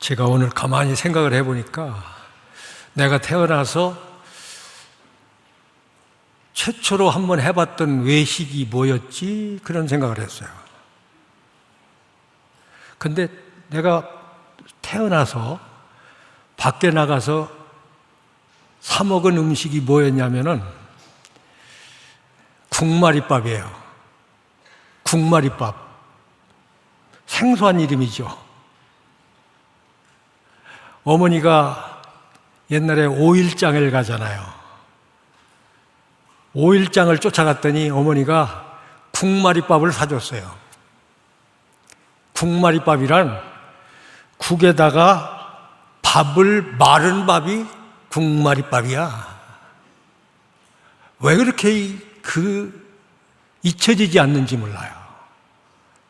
제가 오늘 가만히 생각을 해보니까 내가 태어나서 최초로 한번 해봤던 외식이 뭐였지? 그런 생각을 했어요. 근데 내가 태어나서 밖에 나가서 사 먹은 음식이 뭐였냐면은 국마리밥이에요. 국마리밥. 생소한 이름이죠. 어머니가 옛날에 5일장을 가잖아요. 5일장을 쫓아갔더니 어머니가 국마리밥을 사줬어요. 국마리밥이란 국에다가 밥을 마른 밥이 국마리밥이야. 왜 그렇게 잊혀지지 않는지 몰라요.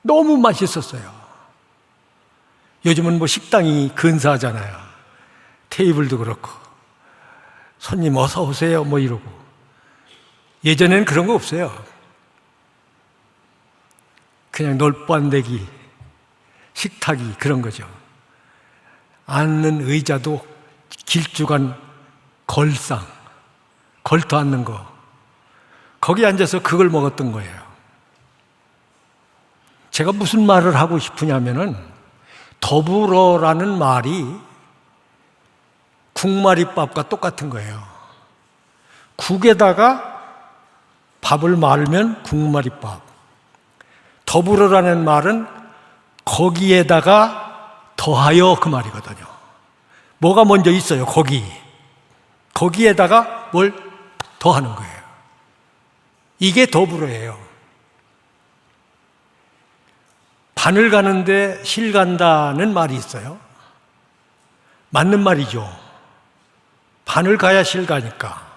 너무 맛있었어요. 요즘은 뭐 식당이 근사하잖아요. 테이블도 그렇고 손님 어서 오세요 뭐 이러고. 예전에는 그런 거 없어요. 그냥 놀반대기, 식탁이 그런 거죠. 앉는 의자도 길쭉한 걸상, 걸터 앉는 거. 거기 앉아서 그걸 먹었던 거예요. 제가 무슨 말을 하고 싶으냐면은 더불어라는 말이 국마리밥과 똑같은 거예요. 국에다가 밥을 말면 국마리밥. 더불어라는 말은 거기에다가 더하여 그 말이거든요. 뭐가 먼저 있어요? 거기에다가 뭘 더하는 거예요. 이게 더불어예요. 바늘 가는데 실 간다는 말이 있어요. 맞는 말이죠. 바늘 가야 실 가니까.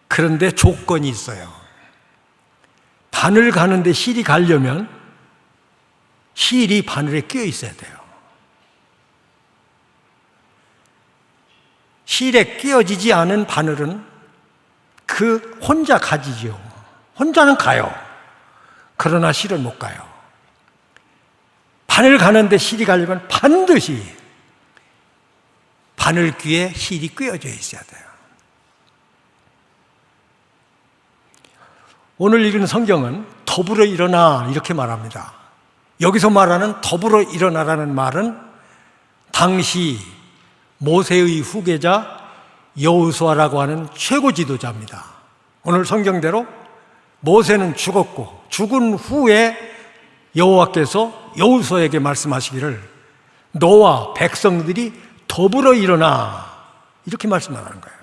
그런데 조건이 있어요. 바늘 가는데 실이 가려면 실이 바늘에 끼어 있어야 돼요. 실에 끼어지지 않은 바늘은 혼자 가지죠. 혼자는 가요. 그러나 실은 못 가요. 바늘 가는데 실이 가려면 반드시 바늘 귀에 실이 끼어져 있어야 돼요. 오늘 읽은 성경은 더불어 일어나 이렇게 말합니다. 여기서 말하는 더불어 일어나라는 말은 당시 모세의 후계자 여호수아라고 하는 최고 지도자입니다. 오늘 성경대로 모세는 죽었고 죽은 후에 여호와께서 여호수아에게 말씀하시기를 너와 백성들이 더불어 일어나 이렇게 말씀하는 거예요.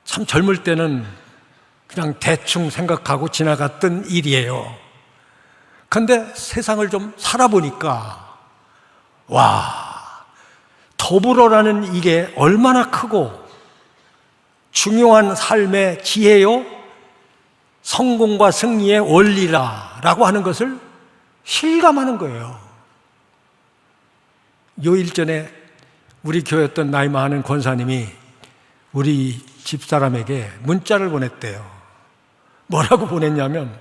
참 젊을 때는 그냥 대충 생각하고 지나갔던 일이에요. 그런데 세상을 좀 살아보니까 더불어라는 이게 얼마나 크고 중요한 삶의 지혜요 성공과 승리의 원리라고 하는 것을 실감하는 거예요. 요일 전에 우리 교회였던 나이 많은 권사님이 우리 집사람에게 문자를 보냈대요. 뭐라고 보냈냐면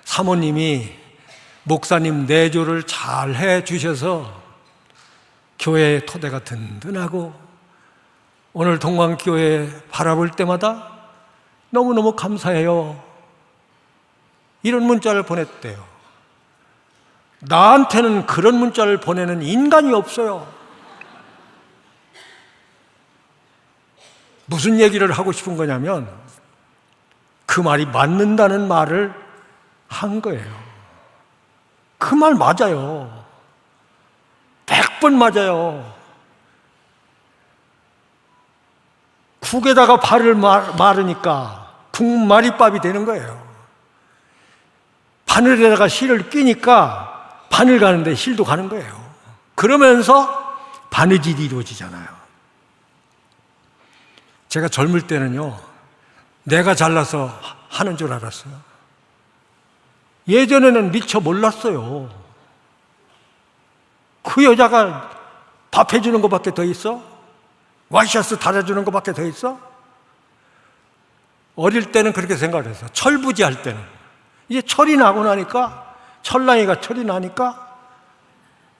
사모님이 목사님 내조를 잘 해주셔서 교회의 토대가 든든하고 오늘 동광교회 바라볼 때마다 너무너무 감사해요. 이런 문자를 보냈대요. 나한테는 그런 문자를 보내는 인간이 없어요. 무슨 얘기를 하고 싶은 거냐면 그 말이 맞는다는 말을 한 거예요. 그 말 맞아요. 100번 맞아요. 국에다가 발을 마르니까 국마리밥이 되는 거예요. 바늘에다가 실을 끼니까 바늘 가는데 실도 가는 거예요. 그러면서 바느질이 이루어지잖아요. 제가 젊을 때는요, 내가 잘나서 하는 줄 알았어요. 예전에는 미처 몰랐어요. 그 여자가 밥 해주는 것밖에 더 있어? 와이셔츠 달아주는 것밖에 더 있어? 어릴 때는 그렇게 생각을 했어요. 철부지 할 때는. 이제 철이 나고 나니까 철랑이가 철이 나니까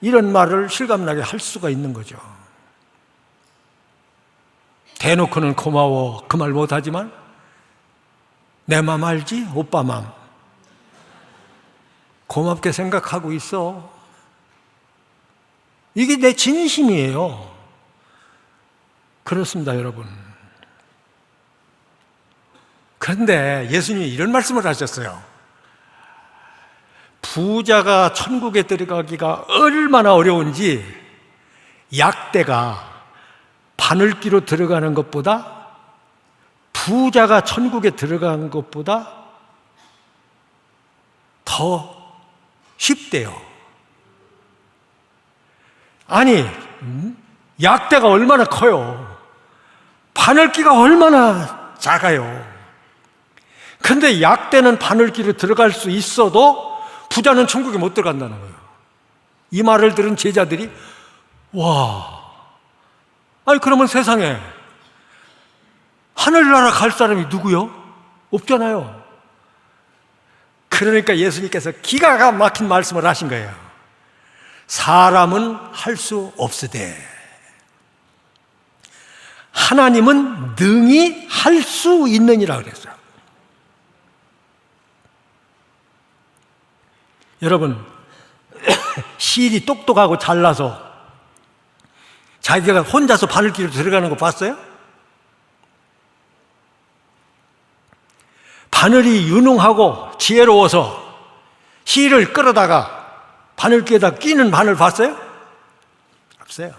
이런 말을 실감나게 할 수가 있는 거죠. 대놓고는 고마워 그 말 못하지만 내 맘 알지? 오빠 맘 고맙게 생각하고 있어. 이게 내 진심이에요. 그렇습니다, 여러분. 그런데 예수님이 이런 말씀을 하셨어요. 부자가 천국에 들어가기가 얼마나 어려운지 약대가 바늘기로 들어가는 것보다, 부자가 천국에 들어가는 것보다 더 쉽대요. 아니, 약대가 얼마나 커요. 바늘기가 얼마나 작아요. 근데 약대는 바늘기로 들어갈 수 있어도 부자는 천국에 못 들어간다는 거예요. 이 말을 들은 제자들이 와, 아니 그러면 세상에 하늘나라 갈 사람이 누구요? 없잖아요. 그러니까 예수님께서 기가 막힌 말씀을 하신 거예요. 사람은 할 수 없으되 하나님은 능히 할 수 있느니라 그랬어요. 여러분, 실이 똑똑하고 잘나서 자기가 혼자서 바늘길로 들어가는 거 봤어요? 바늘이 유능하고 지혜로워서 실을 끌어다가 바늘귀에다 끼는 바늘 봤어요? 없어요.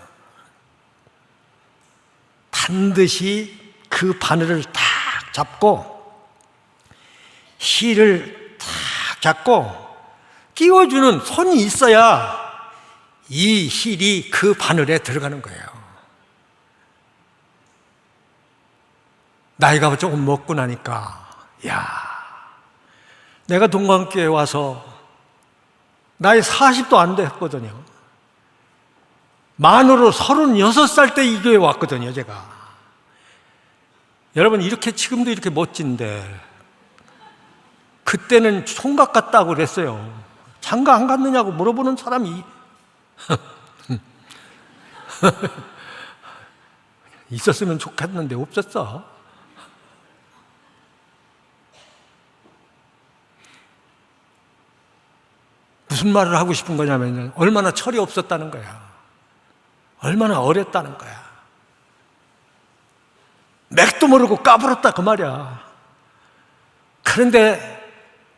반드시 그 바늘을 딱 잡고 실을 딱 잡고 끼워주는 손이 있어야 이 실이 그 바늘에 들어가는 거예요. 나이가 조금 먹고 나니까 야, 내가 동광교회에 와서 나이 40도 안 됐거든요. 만으로 36살 때 이 교회에 왔거든요, 제가. 여러분, 이렇게 지금도 이렇게 멋진데 그때는 총각 같다고 그랬어요. 장가 안 갔느냐고 물어보는 사람이 있었으면 좋겠는데 없었어. 무슨 말을 하고 싶은 거냐면 얼마나 철이 없었다는 거야. 얼마나 어렸다는 거야. 맥도 모르고 까불었다 그 말이야. 그런데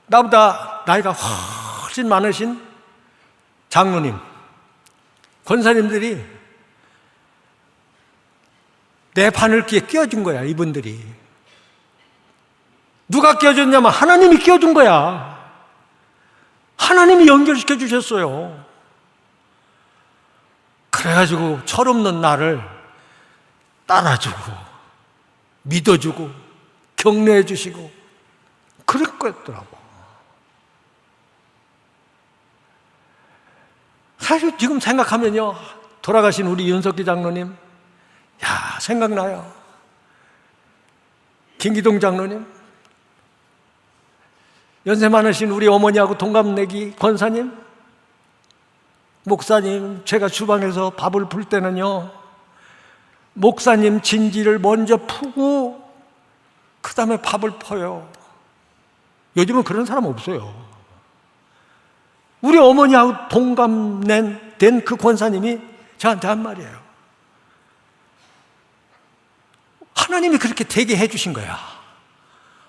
나보다 나이가 훨씬 많으신 장로님, 권사님들이 내 바늘귀에 끼워준 거야. 이분들이 누가 끼워줬냐면 하나님이 끼워준 거야. 하나님이 연결시켜 주셨어요. 그래가지고 철없는 나를 따라주고 믿어주고 격려해 주시고 그럴 거였더라고. 사실 지금 생각하면요, 돌아가신 우리 윤석기 장로님, 야, 생각나요. 김기동 장로님, 연세 많으신 우리 어머니하고 동갑내기 권사님, 목사님, 제가 주방에서 밥을 풀 때는요, 목사님 진지를 먼저 푸고 그 다음에 밥을 퍼요. 요즘은 그런 사람 없어요. 우리 어머니하고 동갑된 그 권사님이 저한테 한 말이에요. 하나님이 그렇게 되게 해주신 거야.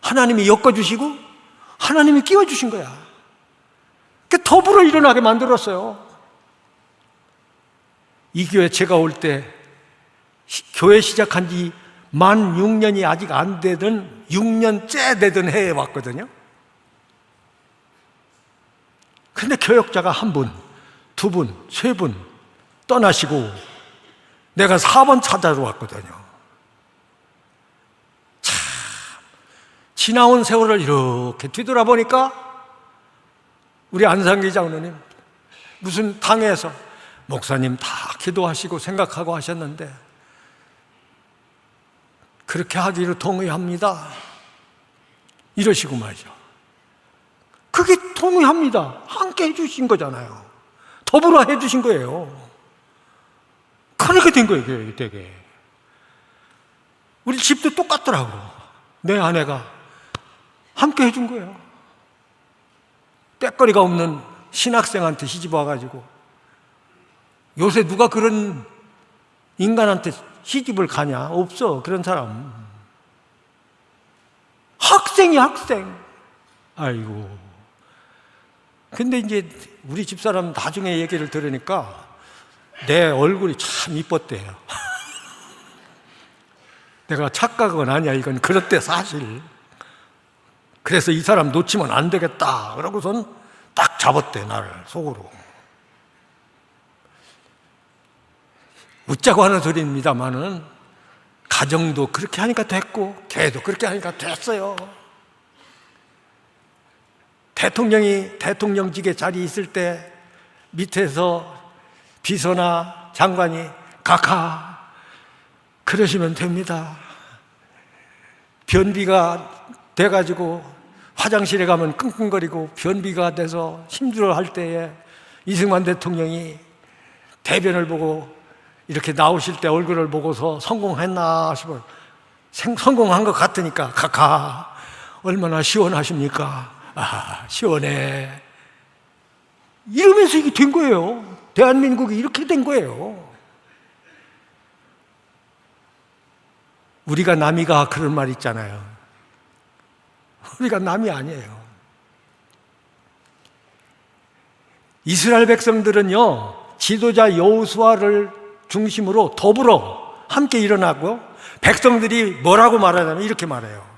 하나님이 엮어주시고 하나님이 끼워주신 거야. 더불어 일어나게 만들었어요. 이 교회 제가 올 때 교회 시작한 지 만 6년이 아직 안 되던 6년째 되던 해에 왔거든요. 근데 교역자가 한 분, 두 분, 세 분 떠나시고 내가 4번 찾아러 왔거든요. 참, 지나온 세월을 이렇게 뒤돌아보니까 우리 안상기 장로님 무슨 당에서 목사님 다 기도하시고 생각하고 하셨는데 그렇게 하기로 동의합니다 이러시고 말이죠. 그게 동의합니다. 함께 해주신 거잖아요. 더불어 해주신 거예요. 그렇게 된 거예요, 이게 되게. 우리 집도 똑같더라고. 내 아내가 함께 해준 거예요. 때거리가 없는 신학생한테 시집 와가지고, 요새 누가 그런 인간한테 시집을 가냐? 없어, 그런 사람. 학생이 학생. 아이고. 근데 이제 우리 집사람 나중에 얘기를 들으니까 내 얼굴이 참 이뻤대요. 내가 착각은 아니야, 이건 그렇대, 사실. 그래서 이 사람 놓치면 안 되겠다 그러고선 딱 잡았대, 나를 속으로. 웃자고 하는 소리입니다만은 가정도 그렇게 하니까 됐고 걔도 그렇게 하니까 됐어요. 대통령이 대통령직에 자리에 있을 때 밑에서 비서나 장관이 각하 그러시면 됩니다. 변비가 돼가지고 화장실에 가면 끙끙거리고 변비가 돼서 힘들어할 때에 이승만 대통령이 대변을 보고 이렇게 나오실 때 얼굴을 보고서 성공했나 싶어요. 성공한 것 같으니까 각하 얼마나 시원하십니까? 아, 시원해. 이러면서 이게 된 거예요. 대한민국이 이렇게 된 거예요. 우리가 남이가 그런 말 있잖아요. 우리가 남이 아니에요. 이스라엘 백성들은요, 지도자 여호수아를 중심으로 더불어 함께 일어나고, 백성들이 뭐라고 말하냐면 이렇게 말해요.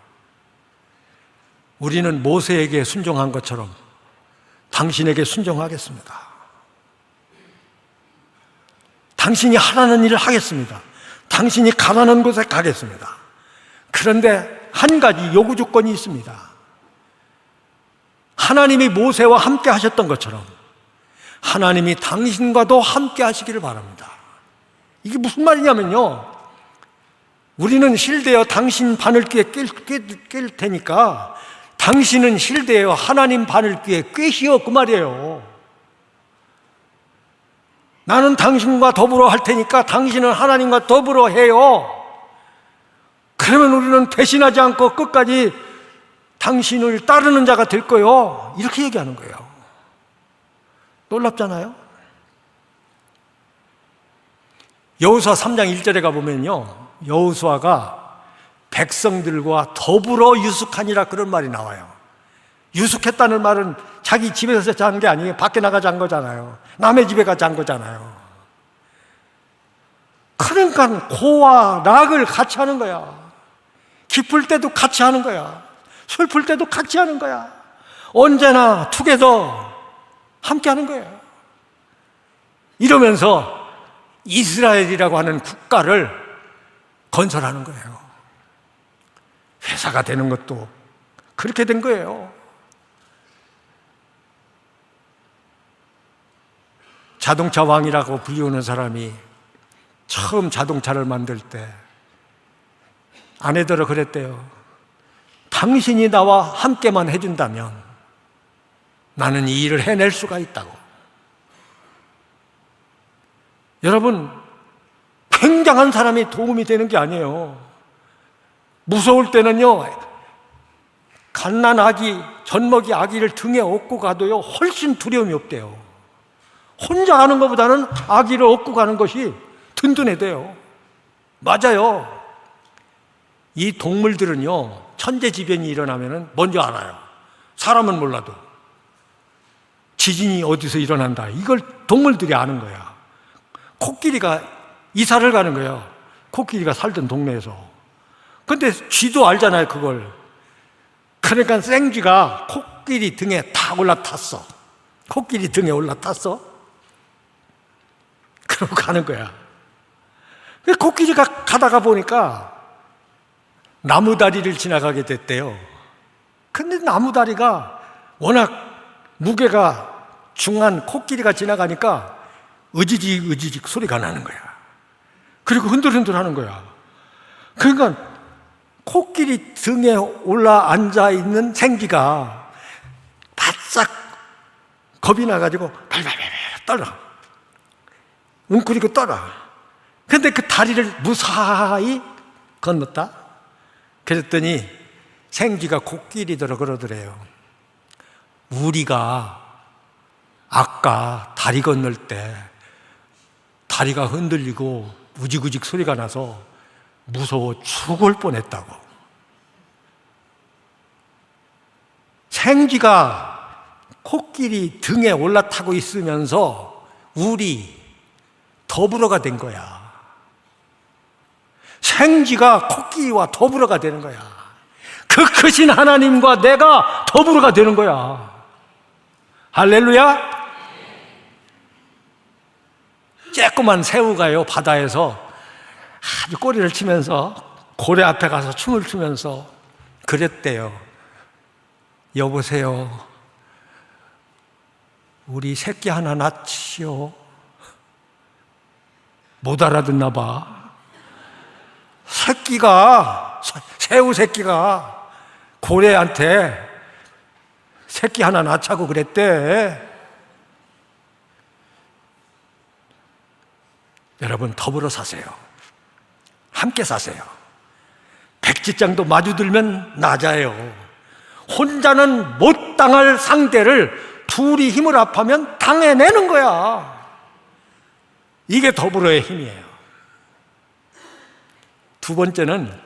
우리는 모세에게 순종한 것처럼 당신에게 순종하겠습니다. 당신이 하라는 일을 하겠습니다. 당신이 가라는 곳에 가겠습니다. 그런데 한 가지 요구 조건이 있습니다. 하나님이 모세와 함께 하셨던 것처럼 하나님이 당신과도 함께 하시기를 바랍니다. 이게 무슨 말이냐면요, 우리는 실되어 당신 바늘귀에 낄 테니까 당신은 실되어 하나님 바늘귀에 꿰시어, 그 말이에요. 나는 당신과 더불어 할 테니까 당신은 하나님과 더불어 해요. 그러면 우리는 배신하지 않고 끝까지 당신을 따르는 자가 될 거요. 이렇게 얘기하는 거예요. 놀랍잖아요? 여호수아 3장 1절에 가보면요, 여호수아가 백성들과 더불어 유숙하니라 그런 말이 나와요. 유숙했다는 말은 자기 집에서 잔 게 아니에요. 밖에 나가 잔 거잖아요. 남의 집에 가 잔 거잖아요. 그러니까 고와 락을 같이 하는 거야. 기쁠 때도 같이 하는 거야. 슬플 때도 같이 하는 거야. 언제나 투게더 함께 하는 거예요. 이러면서 이스라엘이라고 하는 국가를 건설하는 거예요. 회사가 되는 것도 그렇게 된 거예요. 자동차 왕이라고 불리우는 사람이 처음 자동차를 만들 때 아내들은 그랬대요. 당신이 나와 함께만 해준다면 나는 이 일을 해낼 수가 있다고. 여러분, 굉장한 사람이 도움이 되는 게 아니에요. 무서울 때는요, 갓난 아기, 젖먹이 아기를 등에 업고 가도요, 훨씬 두려움이 없대요. 혼자 가는 것보다는 아기를 업고 가는 것이 든든해돼요. 맞아요. 이 동물들은요, 천재지변이 일어나면 먼저 알아요. 사람은 몰라도. 지진이 어디서 일어난다, 이걸 동물들이 아는 거야. 코끼리가 이사를 가는 거예요. 코끼리가 살던 동네에서. 근데 쥐도 알잖아요, 그걸. 그러니까 생쥐가 코끼리 등에 다 올라탔어. 코끼리 등에 올라탔어. 그러고 가는 거야. 코끼리가 가다가 보니까 나무다리를 지나가게 됐대요. 근데 나무다리가 워낙 무게가 중한 코끼리가 지나가니까 으지직 으지직 소리가 나는 거야. 그리고 흔들흔들 하는 거야. 그러니까 코끼리 등에 올라 앉아 있는 생쥐가 바싹 겁이 나가지고 발발발 떨어. 웅크리고 떨어. 근데 그 다리를 무사히 건넜다. 그랬더니 생쥐가 코끼리더러 그러더래요. 우리가 아까 다리 건널 때 다리가 흔들리고 우직우직 소리가 나서 무서워 죽을 뻔했다고. 생쥐가 코끼리 등에 올라타고 있으면서 우리 더불어가 된 거야. 생쥐가 코끼리와 더불어가 되는 거야. 그 크신 하나님과 내가 더불어가 되는 거야. 할렐루야. 쬐끄만 새우가요 바다에서 아주 꼬리를 치면서 고래 앞에 가서 춤을 추면서 그랬대요. 여보세요, 우리 새끼 하나 낳지요. 못 알아듣나 봐. 새우 새끼가 고래한테 새끼 하나 낳자고 그랬대. 여러분, 더불어 사세요. 함께 사세요. 백지장도 마주들면 낮아요. 혼자는 못 당할 상대를 둘이 힘을 합하면 당해내는 거야. 이게 더불어의 힘이에요. 두 번째는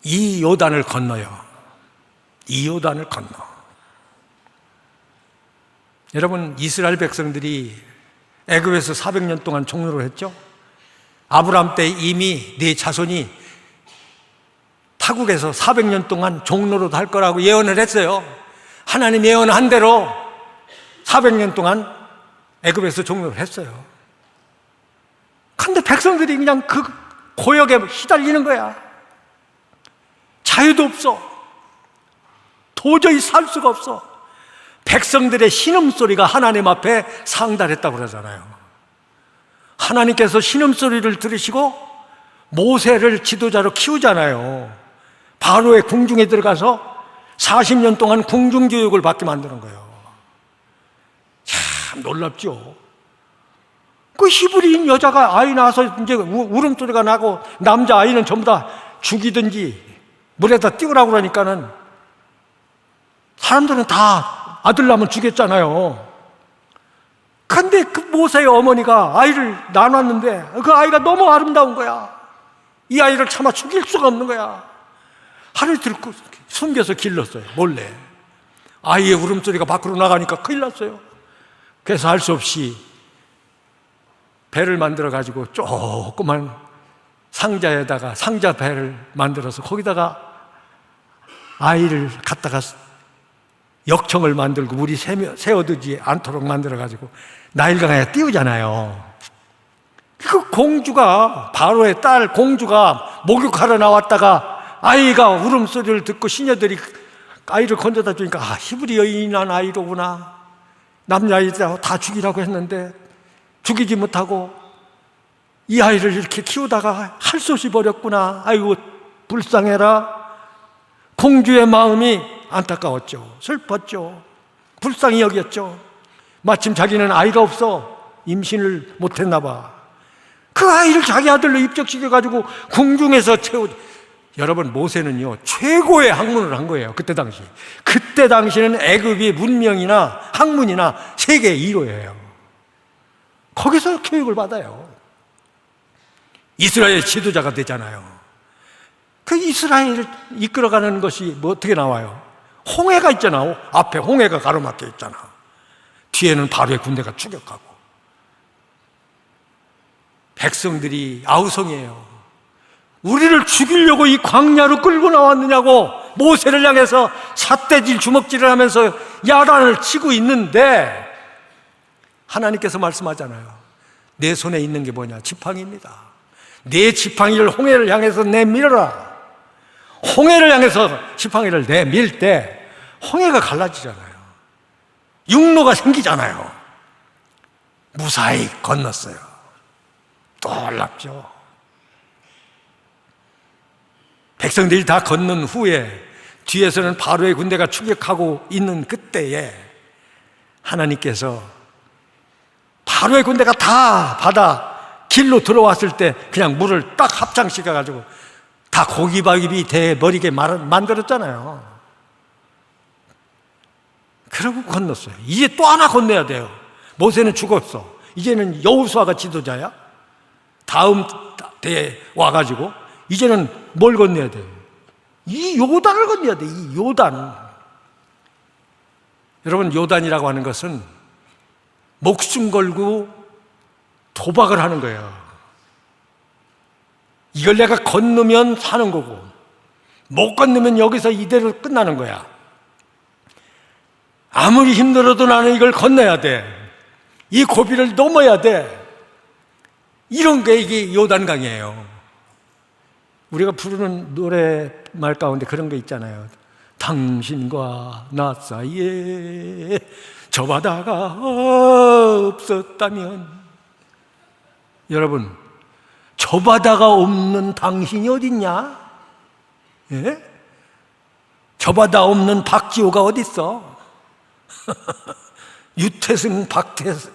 이 요단을 건너요. 이 요단을 건너. 여러분, 이스라엘 백성들이 애굽에서 400년 동안 종노를 했죠. 아브라함 때 이미 네 자손이 타국에서 400년 동안 종노릇 할 거라고 예언을 했어요. 하나님 예언한 대로 400년 동안 애굽에서 종노릇 했어요. 근데 백성들이 그냥 그 고역에 휘달리는 거야. 자유도 없어. 도저히 살 수가 없어. 백성들의 신음소리가 하나님 앞에 상달했다고 그러잖아요. 하나님께서 신음소리를 들으시고 모세를 지도자로 키우잖아요. 바로의 궁중에 들어가서 40년 동안 궁중교육을 받게 만드는 거예요. 참 놀랍죠. 그 히브리인 여자가 아이 낳아서 이제 울음소리가 나고 남자 아이는 전부 다 죽이든지 물에다 띄우라고 그러니까는 사람들은 다 아들 낳으면 죽였잖아요. 근데 그 모세의 어머니가 아이를 낳았는데 그 아이가 너무 아름다운 거야. 이 아이를 차마 죽일 수가 없는 거야. 하루 들고 숨겨서 길렀어요. 몰래. 아이의 울음소리가 밖으로 나가니까 큰일 났어요. 그래서 할 수 없이 배를 만들어 가지고 조그만 상자에다가 상자 배를 만들어서 거기다가 아이를 갖다가 역청을 만들고 물이 새어들지 않도록 만들어 가지고 나일강에 띄우잖아요. 그 공주가, 바로의 딸 공주가 목욕하러 나왔다가 아이가 울음소리를 듣고 시녀들이 아이를 건져다 주니까 아, 히브리 여인이 난 아이로구나. 남자아이들 다 죽이라고 했는데 죽이지 못하고 이 아이를 이렇게 키우다가 할 수 없이 버렸구나. 아이고 불쌍해라. 공주의 마음이 안타까웠죠. 슬펐죠. 불쌍히 여겼죠. 마침 자기는 아이가 없어 임신을 못했나 봐. 그 아이를 자기 아들로 입적시켜가지고 궁중에서 여러분, 모세는요 최고의 학문을 한 거예요. 그때 당시는 애굽의 문명이나 학문이나 세계 1호예요. 거기서 교육을 받아요. 이스라엘 지도자가 되잖아요. 그 이스라엘을 이끌어가는 것이 뭐 어떻게 나와요? 홍해가 있잖아. 앞에 홍해가 가로막혀 있잖아. 뒤에는 바로의 군대가 추격하고. 백성들이 아우성이에요. 우리를 죽이려고 이 광야로 끌고 나왔느냐고 모세를 향해서 삿대질 주먹질을 하면서 야단을 치고 있는데 하나님께서 말씀하잖아요. 내 손에 있는 게 뭐냐? 지팡이입니다. 내 지팡이를 홍해를 향해서 내밀어라. 홍해를 향해서 지팡이를 내밀 때 홍해가 갈라지잖아요. 육로가 생기잖아요. 무사히 건넜어요. 놀랍죠. 백성들이 다 건넌 후에 뒤에서는 바로의 군대가 추격하고 있는 그때에 하나님께서 바로의 군대가 다 바다 길로 들어왔을 때 그냥 물을 딱 합창시켜가지고 다 고기밥이 돼버리게 만들었잖아요. 그러고 건넜어요. 이제 또 하나 건너야 돼요. 모세는 죽었어. 이제는 여호수아가 지도자야. 다음 때에 와가지고 이제는 뭘 건너야 돼요? 이 요단을 건너야 돼. 이 요단. 여러분, 요단이라고 하는 것은 목숨 걸고 도박을 하는 거예요. 이걸 내가 건너면 사는 거고, 못 건너면 여기서 이대로 끝나는 거야. 아무리 힘들어도 나는 이걸 건너야 돼. 이 고비를 넘어야 돼. 이런 게 이게 요단강이에요. 우리가 부르는 노래말 가운데 그런 게 있잖아요. 당신과 나 사이에 저 바다가 없었다면. 여러분, 저 바다가 없는 당신이 어딨냐? 예? 저 바다 없는 박지호가 어딨어? 유태승, 박태승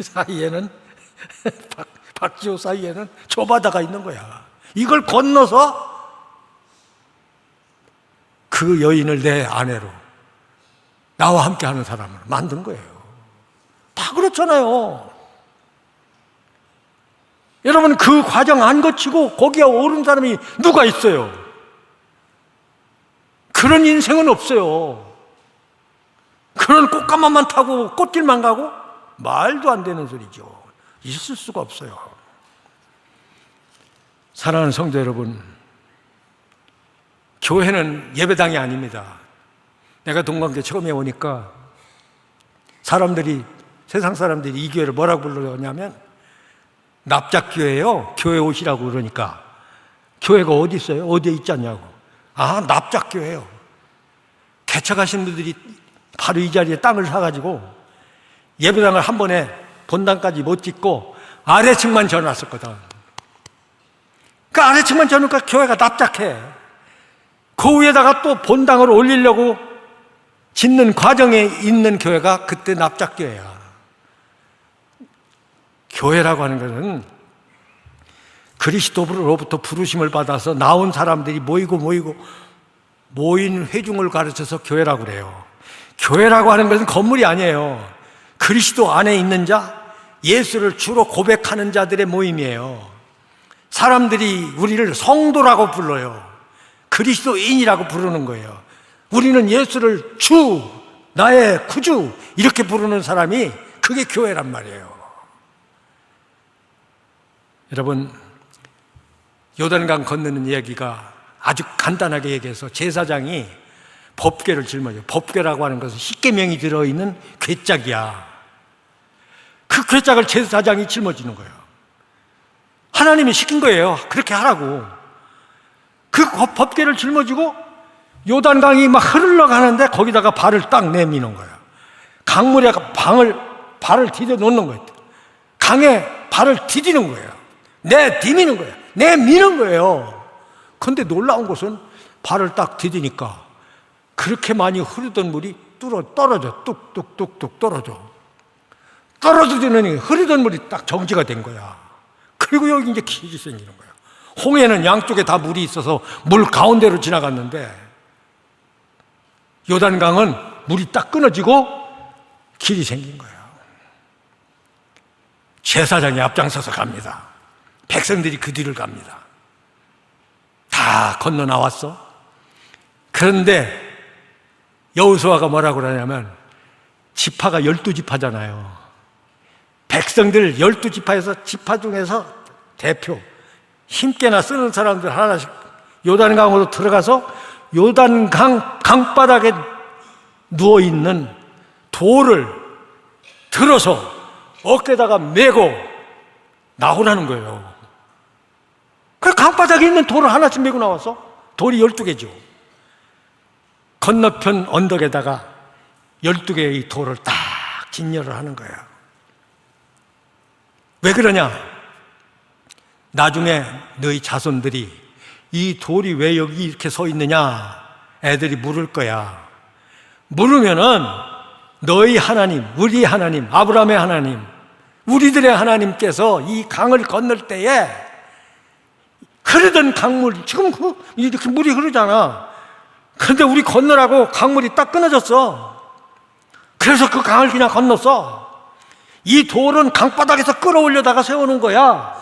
사이에는 박지호 사이에는 저 바다가 있는 거야. 이걸 건너서 그 여인을 내 아내로 나와 함께 하는 사람을 만든 거예요. 다 그렇잖아요. 여러분, 그 과정 안 거치고 거기에 오른 사람이 누가 있어요? 그런 인생은 없어요. 그런 꽃가마만 타고 꽃길만 가고? 말도 안 되는 소리죠. 있을 수가 없어요. 사랑하는 성도 여러분, 교회는 예배당이 아닙니다. 내가 동관계 처음에 오니까 세상 사람들이 이 교회를 뭐라고 부르냐면 납작교회예요. 교회 오시라고 그러니까 교회가 어디 있어요? 어디에 있지 않냐고. 아, 납작교회예요. 개척하신 분들이 바로 이 자리에 땅을 사가지고 예배당을 한 번에 본당까지 못 짓고 아래층만 지어놨었거든. 그 아래층만 지어놓으니까 교회가 납작해. 그 위에다가 또 본당을 올리려고 짓는 과정에 있는 교회가 그때 납작교회야. 교회라고 하는 것은 그리스도로부터 부르심을 받아서 나온 사람들이 모인 회중을 가르쳐서 교회라고 그래요. 교회라고 하는 것은 건물이 아니에요. 그리스도 안에 있는 자, 예수를 주로 고백하는 자들의 모임이에요. 사람들이 우리를 성도라고 불러요. 그리스도인이라고 부르는 거예요. 우리는 예수를 주, 나의 구주 이렇게 부르는 사람이 그게 교회란 말이에요. 여러분, 요단강 건너는 이야기가 아주 간단하게 얘기해서 제사장이 법궤를 짊어져요. 법궤라고 하는 것은 십계명이 들어있는 궤짝이야. 그 궤짝을 제사장이 짊어지는 거예요. 하나님이 시킨 거예요. 그렇게 하라고. 그 법궤를 짊어지고 요단강이 막 흘러가는데 거기다가 발을 딱 내미는 거예요. 강물에 발을 디뎌 놓는 거예요. 강에 발을 디디는 거예요. 내디미는 거예요. 내미는 거예요. 그런데 놀라운 것은 발을 딱 디디니까 그렇게 많이 흐르던 물이 떨어져. 뚝뚝뚝뚝 떨어지더니 흐르던 물이 딱 정지가 된 거야. 그리고 여기 이제 길이 생기는 거야. 홍해는 양쪽에 다 물이 있어서 물 가운데로 지나갔는데 요단강은 물이 딱 끊어지고 길이 생긴 거예요. 제사장이 앞장서서 갑니다. 백성들이 그 뒤를 갑니다. 다 건너 나왔어. 그런데 여호수아가 뭐라고 그러냐면 지파가 12지파잖아요. 백성들 12지파에서 지파 중에서 대표 힘께나 쓰는 사람들 하나씩 요단강으로 들어가서 요단강 강바닥에 누워있는 돌을 들어서 어깨에다가 메고 나오라는 거예요. 그 강바닥에 있는 돌을 하나씩 메고 나와서 돌이 12개죠. 건너편 언덕에다가 12개의 돌을 딱 진열을 하는 거예요. 왜 그러냐? 나중에 너희 자손들이 이 돌이 왜 여기 이렇게 서 있느냐? 애들이 물을 거야. 물으면은 너희 하나님, 우리 하나님, 아브라함의 하나님, 우리들의 하나님께서 이 강을 건널 때에 흐르던 강물, 지금 이렇게 물이 흐르잖아. 그런데 우리 건너라고 강물이 딱 끊어졌어. 그래서 그 강을 그냥 건넜어. 이 돌은 강바닥에서 끌어올려다가 세우는 거야.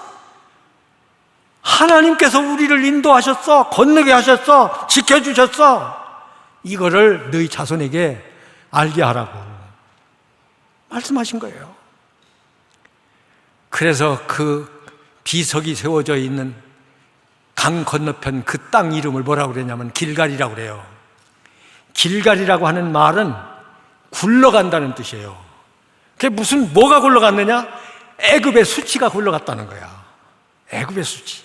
하나님께서 우리를 인도하셨어. 건너게 하셨어. 지켜주셨어. 이거를 너희 자손에게 알게 하라고 말씀하신 거예요. 그래서 그 비석이 세워져 있는 강 건너편 그 땅 이름을 뭐라고 그러냐면 길갈이라고 그래요. 길갈이라고 하는 말은 굴러간다는 뜻이에요. 그게 무슨 뭐가 굴러갔느냐? 애굽의 수치가 굴러갔다는 거야. 애굽의 수치.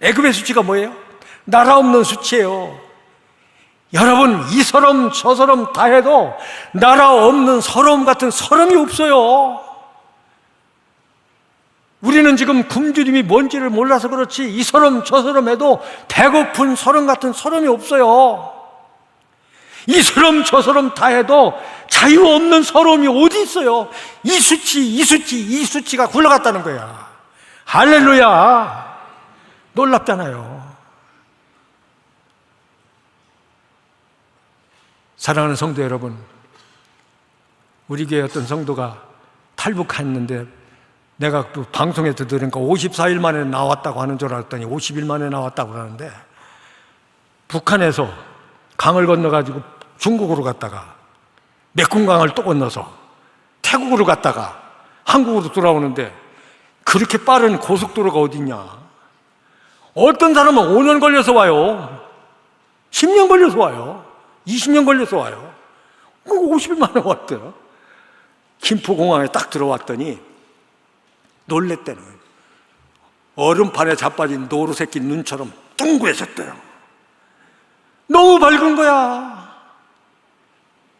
애굽의 수치가 뭐예요? 나라 없는 수치예요. 여러분, 이 서름 저 서름 다 해도 나라 없는 서름 같은 서름이 없어요. 우리는 지금 굶주림이 뭔지를 몰라서 그렇지 이 서름 저 서름 해도 배고픈 서름 같은 서름이 없어요. 이 서름 저 서름 다 해도 자유 없는 서름이 어디 있어요? 이 수치가 굴러갔다는 거야. 할렐루야. 놀랍잖아요. 사랑하는 성도 여러분, 우리 교회 어떤 성도가 탈북했는데 내가 또 방송에서 들으니까 54일 만에 나왔다고 하는 줄 알았더니 50일 만에 나왔다고 하는데, 북한에서 강을 건너가지고 중국으로 갔다가 메콩강을 또 건너서 태국으로 갔다가 한국으로 돌아오는데 그렇게 빠른 고속도로가 어딨냐. 어떤 사람은 5년 걸려서 와요. 10년 걸려서 와요. 20년 걸려서 와요. 50일 만에 왔대요. 김포공항에 딱 들어왔더니 놀랬대는 거예요. 얼음판에 자빠진 노루새끼 눈처럼 둥그해졌대요. 너무 밝은 거야.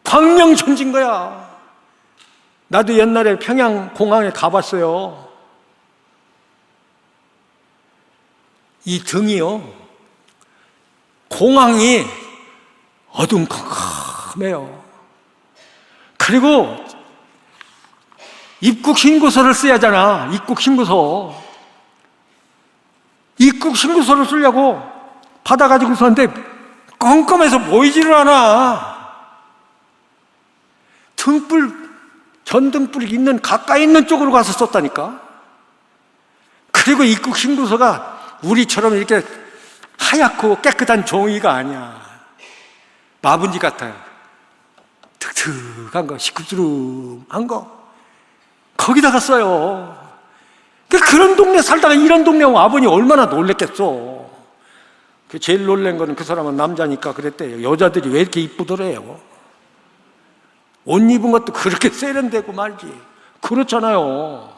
광명천진 거야. 나도 옛날에 평양공항에 가봤어요. 이 등이요, 공항이 어둠컴컴해요. 그리고 입국 신고서를 써야 하잖아. 입국 신고서를 쓰려고 받아가지고 썼는데 껌껌해서 보이지를 않아. 전등불이 있는 가까이 있는 쪽으로 가서 썼다니까. 그리고 입국 신고서가 우리처럼 이렇게 하얗고 깨끗한 종이가 아니야. 마분지 같아요. 득득한 거, 시큼스름한 거. 거기다가 써요. 그런 동네 살다가 이런 동네 와보니 얼마나 놀랬겠어. 제일 놀란 거는 그 사람은 남자니까 그랬대요. 여자들이 왜 이렇게 이쁘더래요. 옷 입은 것도 그렇게 세련되고 말지. 그렇잖아요.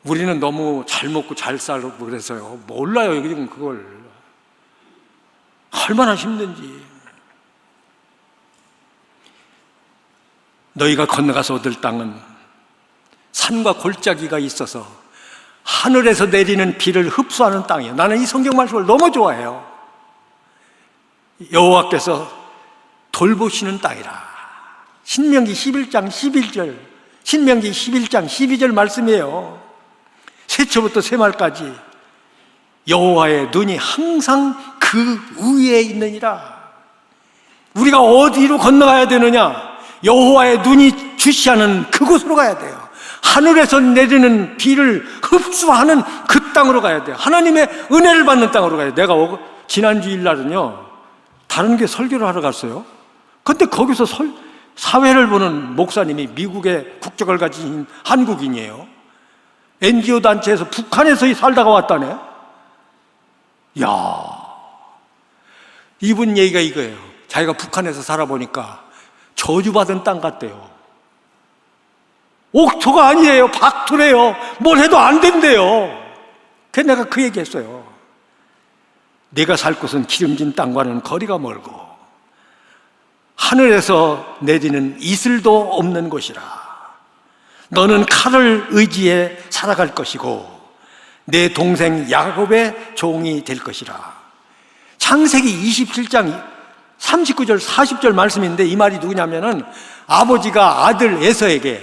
우리는 너무 잘 먹고 잘 살고 그래서요, 몰라요 지금 그걸 얼마나 힘든지. 너희가 건너가서 얻을 땅은 산과 골짜기가 있어서 하늘에서 내리는 비를 흡수하는 땅이에요. 나는 이 성경 말씀을 너무 좋아해요. 여호와께서 돌보시는 땅이라. 신명기 11장 11절, 신명기 11장 12절 말씀이에요. 새초부터 새말까지 여호와의 눈이 항상 그 위에 있느니라. 우리가 어디로 건너가야 되느냐? 여호와의 눈이 주시하는 그곳으로 가야 돼요. 하늘에서 내리는 비를 흡수하는 그 땅으로 가야 돼요. 하나님의 은혜를 받는 땅으로 가야 돼요. 내가 지난 주일날은요, 다른 게 설교를 하러 갔어요. 근데 거기서 사회를 보는 목사님이 미국의 국적을 가진 한국인이에요. NGO 단체에서 북한에서 살다가 왔다네. 야, 이분 얘기가 이거예요. 자기가 북한에서 살아보니까 저주받은 땅 같대요. 옥토가 아니에요. 박토래요. 뭘 해도 안 된대요. 그래서 내가 그 얘기했어요. 네가 살 곳은 기름진 땅과는 거리가 멀고 하늘에서 내리는 이슬도 없는 곳이라. 너는 칼을 의지해 살아갈 것이고 내 동생 야곱의 종이 될 것이라. 창세기 27장 39절 40절 말씀인데 이 말이 누구냐면은 아버지가 아들 에서에게,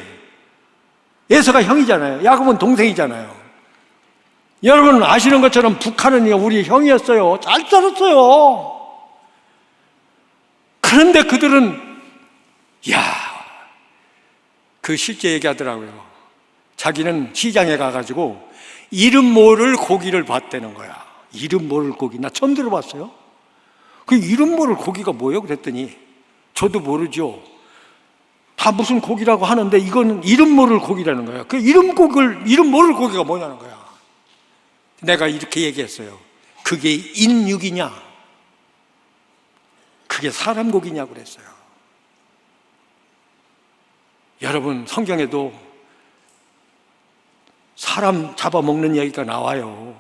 에서가 형이잖아요. 야곱은 동생이잖아요. 여러분 아시는 것처럼 북한은 우리 형이었어요. 잘 살았어요. 그런데 그들은 그 실제 얘기하더라고요. 자기는 시장에 가가지고 이름 모를 고기를 봤다는 거야. 이름 모를 고기. 나 처음 들어봤어요. 그 이름 모를 고기가 뭐예요? 그랬더니 저도 모르죠. 다 무슨 고기라고 하는데 이거는 이름 모를 고기라는 거야. 그 이름 모를 고기가 뭐냐는 거야. 내가 이렇게 얘기했어요. 그게 인육이냐? 그게 사람 고기냐고 그랬어요. 여러분 성경에도 사람 잡아먹는 얘기가 나와요.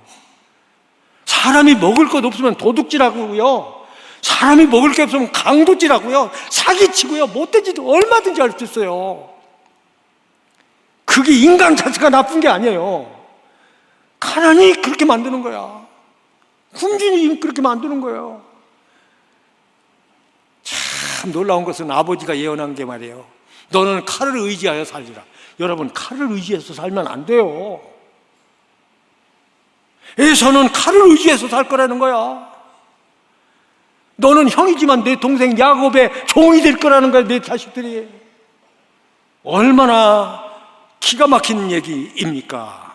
사람이 먹을 것 없으면 도둑질하고요, 사람이 먹을 게 없으면 강도질하고요, 사기치고요, 못된 짓도 얼마든지 할 수 있어요. 그게 인간 자체가 나쁜 게 아니에요. 가난이 그렇게 만드는 거야. 군주님이 그렇게 만드는 거예요. 참 놀라운 것은 아버지가 예언한 게 말이에요. 너는 칼을 의지하여 살리라. 여러분 칼을 의지해서 살면 안 돼요. 에서는 칼을 의지해서 살 거라는 거야. 너는 형이지만 내 동생 야곱의 종이 될 거라는 거야. 내 자식들이. 얼마나 기가 막힌 얘기입니까?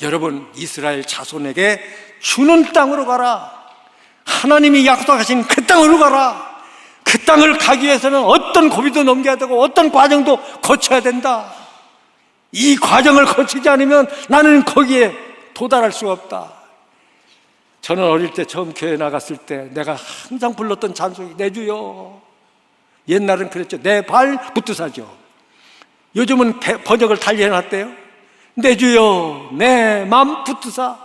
여러분 이스라엘 자손에게 주는 땅으로 가라. 하나님이 약속하신 그 땅으로 가라. 그 땅을 가기 위해서는 어떤 고비도 넘겨야 되고 어떤 과정도 거쳐야 된다. 이 과정을 거치지 않으면 나는 거기에 도달할 수가 없다. 저는 어릴 때 처음 교회 나갔을 때 내가 항상 불렀던 찬송이 내 주여. 옛날은 그랬죠. 내 발 붙드사죠. 요즘은 번역을 달리 해놨대요. 내 주여 내 맘 붙드사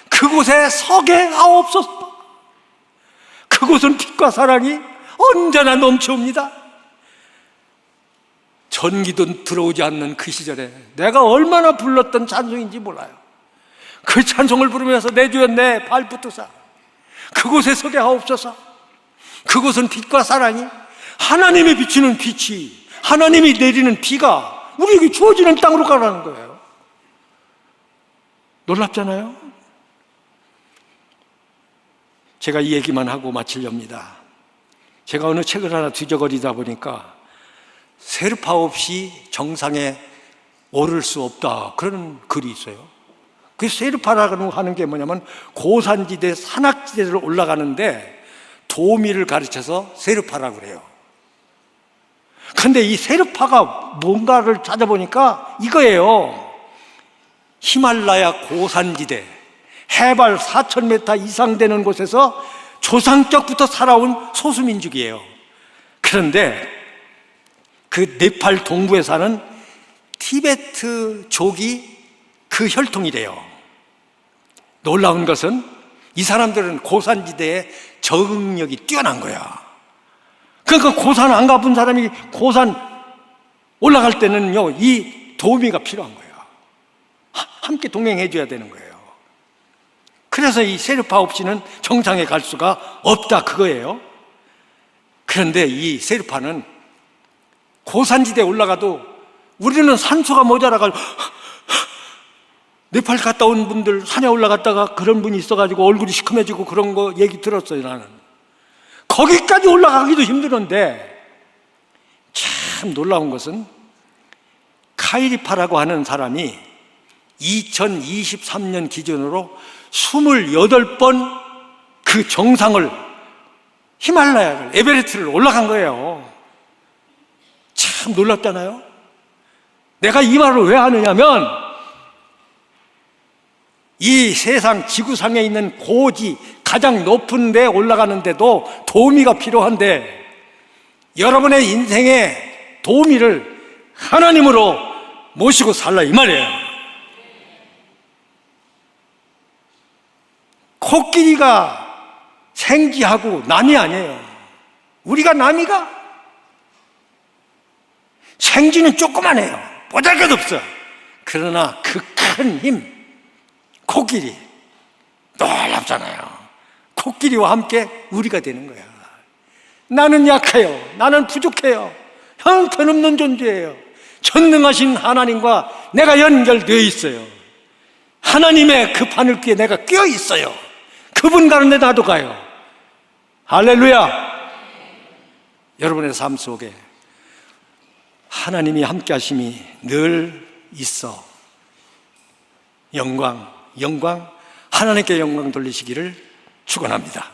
그곳에 서게 하옵소서. 그곳은 빛과 사랑이 언제나 넘쳐옵니다. 전기도 들어오지 않는 그 시절에 내가 얼마나 불렀던 찬송인지 몰라요. 그 찬송을 부르면서 내 주여 내 발 붙드사 그곳에 서게 하옵소서. 그곳은 빛과 사랑이, 하나님이 비추는 빛이, 하나님이 내리는 비가 우리에게 주어지는 땅으로 가라는 거예요. 놀랍잖아요. 제가 이 얘기만 하고 마치렵니다. 제가 어느 책을 하나 뒤적거리다 보니까 세르파 없이 정상에 오를 수 없다 그런 글이 있어요. 그 세르파라고 하는 게 뭐냐면 고산지대 산악지대를 올라가는데 도미를 가르쳐서 세르파라고 그래요. 그런데 이 세르파가 뭔가를 찾아보니까 이거예요. 히말라야 고산지대 해발 4,000m 이상 되는 곳에서 조상적부터 살아온 소수민족이에요. 그런데 그 네팔 동부에 사는 티베트족이 그 혈통이래요. 놀라운 것은 이 사람들은 고산지대에 적응력이 뛰어난 거야. 그러니까 고산 안 가본 사람이 고산 올라갈 때는요 이 도우미가 필요한 거예요. 함께 동행해 줘야 되는 거예요. 그래서 이 세르파 없이는 정상에 갈 수가 없다 그거예요. 그런데 이 세르파는 고산지대에 올라가도 우리는 산소가 모자라가지고 네팔 갔다 온 분들 산에 올라갔다가 그런 분이 있어가지고 얼굴이 시커매지고 그런 거 얘기 들었어요. 나는 거기까지 올라가기도 힘들었는데 참 놀라운 것은 카이리파라고 하는 사람이 2023년 기준으로 28번 그 정상을 히말라야를 에베레스트를 올라간 거예요. 참 놀랍잖아요. 내가 이 말을 왜 하느냐면 이 세상 지구상에 있는 고지 가장 높은 데 올라가는데도 도우미가 필요한데 여러분의 인생에 도우미를 하나님으로 모시고 살라 이 말이에요. 코끼리가 생쥐하고 남이 아니에요. 우리가 남이가? 생쥐는 조그만해요. 보잘것 없어. 그러나 그 큰 힘, 코끼리 놀랍잖아요. 코끼리와 함께 우리가 되는 거야. 나는 약해요. 나는 부족해요. 형편없는 존재예요. 전능하신 하나님과 내가 연결되어 있어요. 하나님의 그 바늘귀에 내가 끼어 있어요. 그분 가는데 나도 가요. 할렐루야. 여러분의 삶 속에 하나님이 함께 하심이 늘 있어 영광 하나님께 영광 돌리시기를 축원합니다.